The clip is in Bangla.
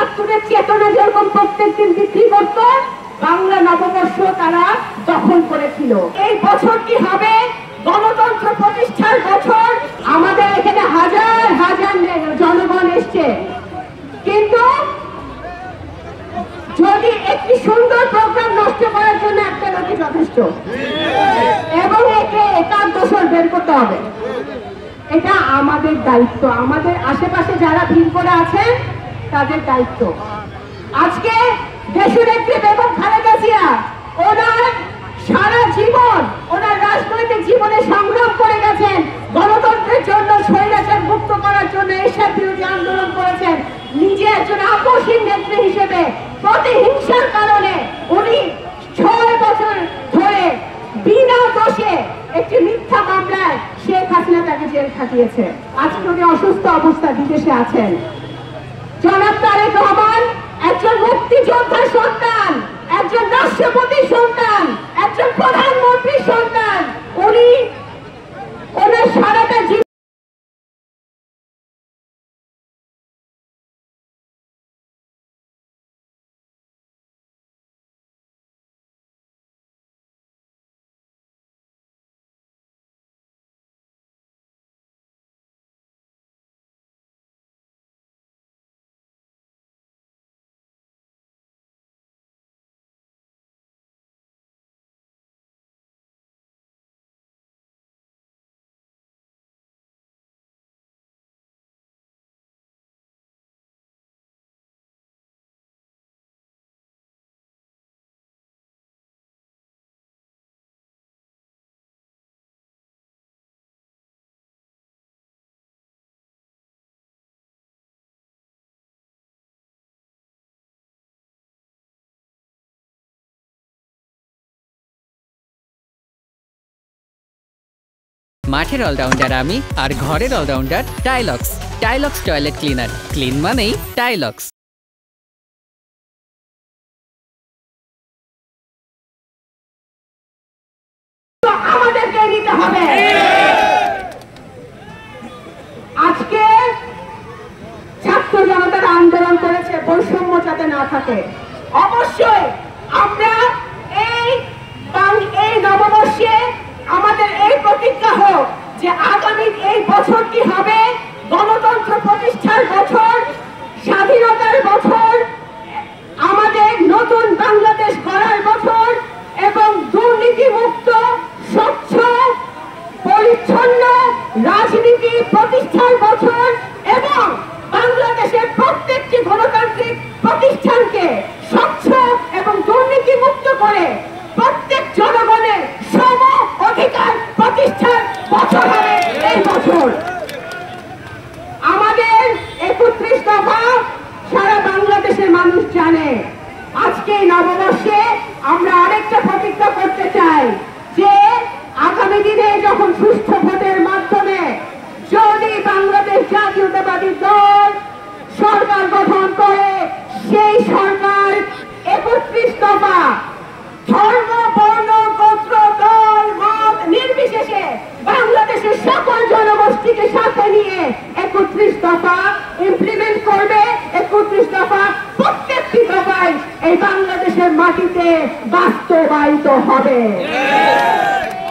একাত্তরের চেতনা যেরকম প্রত্যেকদিন বিক্রি করত, বাংলা নববর্ষ তারা দখল করেছিল। এই বছরটি হবে গণতন্ত্র প্রতিষ্ঠার বছর। আমাদের এখানে হাজার হাজার জনগণ এসছে, কিন্তু যদি একটি সুন্দর প্রোগ্রাম নষ্ট করার জন্য একটা লোকই যথেষ্ট, এবং একে একার দোষর বের করতে হবে। এটা আমাদের দায়িত্ব, আমাদের আশেপাশে যারা ভিড় করে আছেন তাদের দায়িত্ব। আজকে দেশনেত্রী বেগম খালেদা জিয়া ওনার সারা জীবন, ওনার রাজনৈতিক জীবনে সংগ্রাম করে গেছেন, গণতন্ত্রের জন্য, স্বৈরাচার মুক্ত করার জন্য, এরশাদ বিরোধী আন্দোলন করেছেন। নিজে একজন আপসহীন নেত্রী হিসেবে প্রতিহিংসার কারণে উনি 6 বছর ধরে বিনা দোষে একটি মিথ্যা মামলায় শেখ হাসিনা তাকে জেল খাটিয়েছে। আজকে উনি অসুস্থ অবস্থায় বিদেশে আছেন। জনাব তারেক রহমান একজন মুক্তিযোদ্ধার সন্তান, একজন রাষ্ট্রপতির সন্তান, একজন প্রধানমন্ত্রীর সন্তান। উনি ওনার সারাটা জীবন মাঠের অলরাউন্ডার আমি, আর ঘরের allrounder Tylox. Tylox toilet cleaner, clean মানেই টাইলক্স। আমাদেরকে নিতে হবে। আজকে ছাত্র জনতার আন্দোলন করেছে বৈষম্য যাতে না থাকে। অবশ্যই আমরা এই নববর্ষে আমাদের এই প্রতিজ্ঞা হোক যে আগামী এই বছরটি হবে গণতন্ত্র প্রতিষ্ঠার বছর, স্বাধীনতার বছর, আমাদের নতুন বাংলাদেশ গড়ার বছর, এবং দুর্নীতি মুক্ত, স্বচ্ছ, পরিচ্ছন্ন রাজনীতি প্রতিষ্ঠার বছর, এবং বাংলাদেশের প্রত্যেকটি গণতান্ত্রিক প্রতিষ্ঠানকে স্বচ্ছ এবং দুর্নীতি মুক্ত করে প্রত্যেক জনগণের সম অধিকার প্রতিষ্ঠার বছর হবে এই বছর। আমাদের 31 দফা সারা বাংলাদেশের মানুষ জানে। আজকে এই নববর্ষে আমরা আরেকটা প্রতিজ্ঞা করতে চাই যে আগামী দিনে যখন সুষ্ঠু ভোটের মাধ্যমে যদি বাংলাদেশ জাতীয়তাবাদী দল সরকার গঠন করে, সেই সরকার 31 দফা ধর্ম, বর্ণ, গোত্র, দল, মত নির্বিশেষে বাংলাদেশের সকল জনগোষ্ঠীকে সাথে নিয়ে 31 দফা ইমপ্লিমেন্ট করবে। 31 দফা প্রত্যেকটি দফায় এই বাংলাদেশের মাটিতে বাস্তবায়িত হবে।